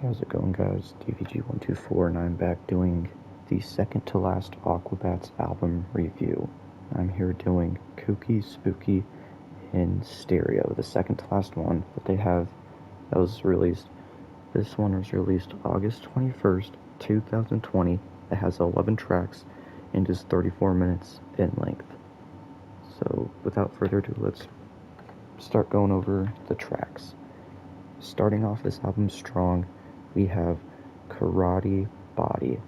How's it going, guys? DVG124, and I'm back doing the second to last Aquabats album review. I'm here doing Kooky, Spooky, in stereo, the second to last one that they have that was released. This one was released August 21st, 2020. It has 11 tracks and is 34 minutes in length. So, without further ado, let's start going over the tracks. Starting off this album strong, we have Karate Body.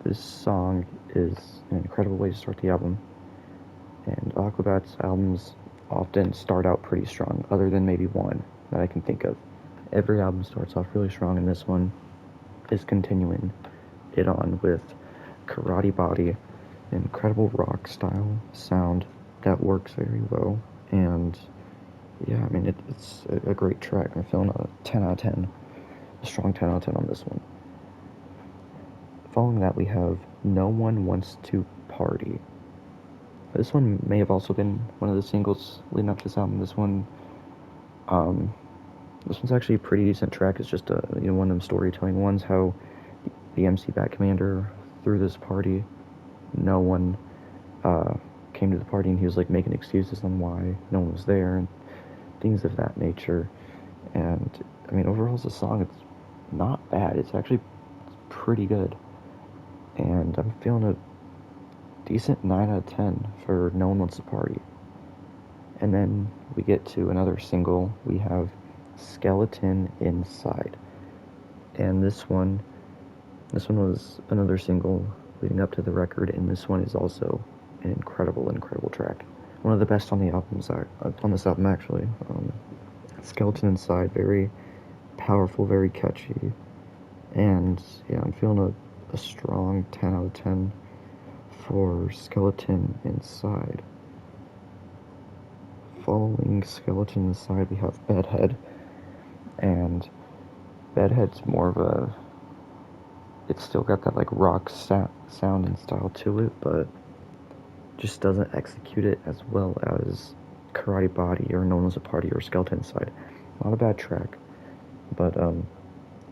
This song is an incredible way to start the album, and Aquabats albums often start out pretty strong, other than maybe one that I can think of. Every album starts off really strong, and this one is continuing it on with Karate Body, an incredible rock style sound that works very well, and yeah, I mean, it's a great track. I'm feeling a 10 out of 10. A strong 10 out of 10 on this one. Following that, we have No One Wants to Party. This one may have also been one of the singles leading up to this album. This one's actually a pretty decent track. It's just one of them storytelling ones, how the MC Bat Commander threw this party. No one came to the party, and he was like making excuses on why no one was there, and things of that nature. And I mean, overall as a song, it's not bad. It's actually pretty good, and I'm feeling a decent 9 out of 10 for No One Wants to Party. And then we get to another single. We have Skeleton Inside, and this one was another single leading up to the record, and this one is also an incredible track. One of the best on the on this album, actually. Skeleton Inside, very powerful, very catchy, and yeah, I'm feeling a strong 10 out of 10 for Skeleton Inside. Following Skeleton Inside, we have Bedhead, and Bedhead's more of it's still got that like rock sound and style to it, but just doesn't execute it as well as Karate Body or No One Wants to Party or Skeleton Inside. Not a bad track, but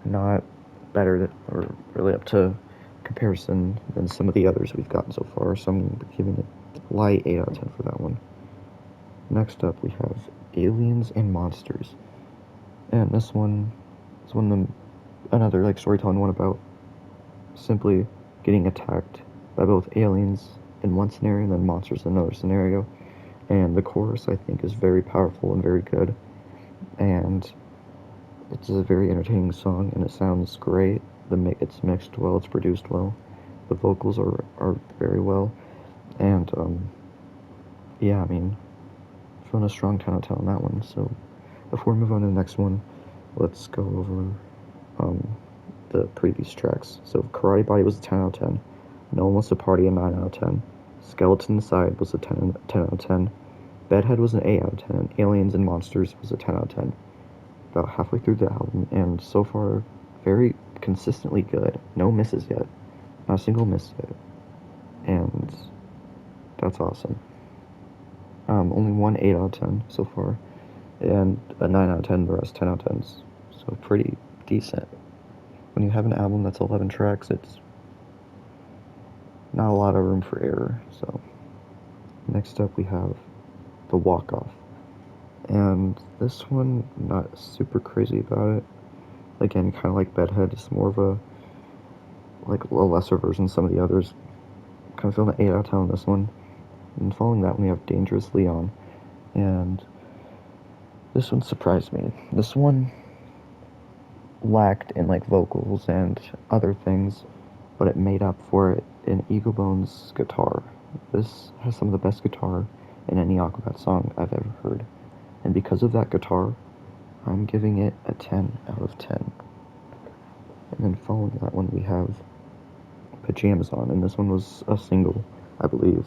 not better or really up to comparison than some of the others we've gotten so far, so I'm giving it a light 8 out of 10 for that one. Next up, we have Aliens and Monsters, and this one is another like storytelling one about simply getting attacked by both aliens in one scenario and then monsters in another scenario. And the chorus, I think, is very powerful and very good, and it's a very entertaining song, and it sounds great. It's mixed well, it's produced well, the vocals are very well, and yeah, I mean, feeling a strong 10 out of 10 on that one. So before we move on to the next one, let's go over the previous tracks. So Karate Body was a 10 out of 10, No One Wants to Party a 9 out of 10, Skeleton Inside was a 10 out of 10, Bedhead was an 8 out of 10, and Aliens and Monsters was a 10 out of 10. About halfway through the album, and so far, very consistently good. No misses yet. Not a single miss yet. And that's awesome. Only one 8 out of 10 so far, and a 9 out of 10, the rest 10 out of 10s. So pretty decent. When you have an album that's 11 tracks, it's not a lot of room for error. So next up we have The Walk Off, and this one, not super crazy about it. Again, kind of like Bedhead, it's more of a lesser version of some of the others. Kind of feeling an 8 out of 10 on this one. And following that, we have Dangerous Leon, and this one surprised me. This one lacked in like vocals and other things, but it made up for it in Ego Bone's guitar. This has some of the best guitar in any Aquabat song I've ever heard, and because of that guitar, I'm giving it a 10 out of 10. And then following that one, we have Pajamas On, and this one was a single, I believe.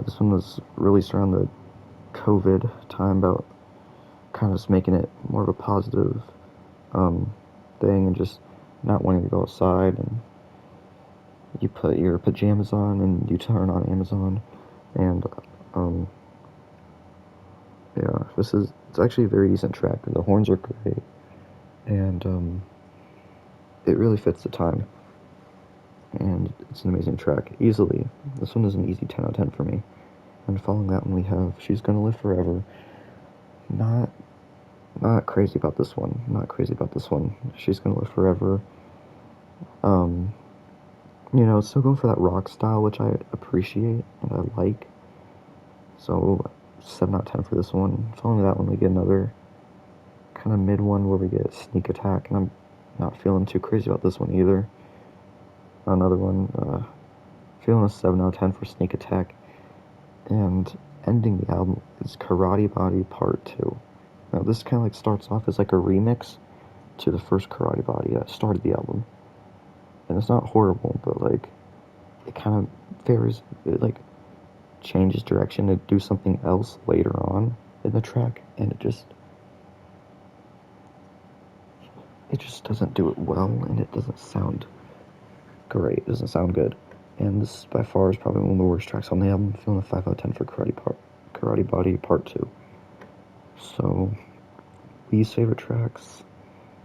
This one was released around the COVID time, about kind of just making it more of a positive thing, and just not wanting to go outside, and you put your pajamas on and you turn on Amazon, and yeah, it's actually a very decent track. The horns are great, and it really fits the time, and it's an amazing track. Easily, this one is an easy 10 out of 10 for me. And following that one, we have She's Gonna Live Forever. Not crazy about this one. Not crazy about this one. She's Gonna Live Forever. You know, still going for that rock style, which I appreciate and I like. So 7 out of 10 for this one. Following that one, we get another kind of mid one where we get Sneak Attack, and I'm not feeling too crazy about this one either. Another one, feeling a 7 out of 10 for Sneak Attack. And ending the album is Karate Body Part 2. Now this kind of like starts off as like a remix to the first Karate Body that started the album. And it's not horrible, but like it kind of varies, it like changes direction to do something else later on in the track, and it just doesn't do it well, and it doesn't sound great. It doesn't sound good. And this by far is probably one of the worst tracks on the album. I'm feeling a 5 out of 10 for Karate Body Part 2. So, least favorite tracks,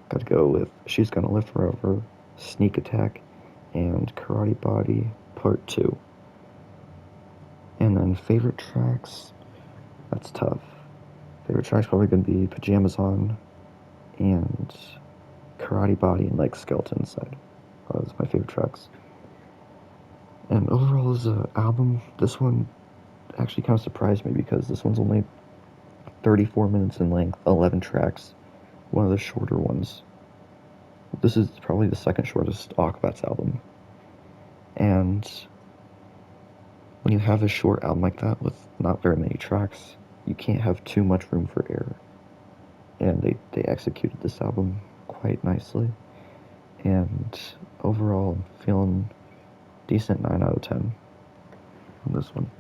gotta go with She's Gonna Live Forever, Sneak Attack, and Karate Body Part 2. And then favorite tracks, that's tough. Favorite track's probably gonna be Pajamas On and Karate Body and like Skeleton Inside. Those are my favorite tracks. And overall as an album, this one actually kind of surprised me because this one's only 34 minutes in length, 11 tracks, one of the shorter ones. This is probably the second shortest Aquabats album. And when you have a short album like that with not very many tracks, you can't have too much room for error. And they executed this album quite nicely. And overall, I'm feeling decent 9 out of 10 on this one.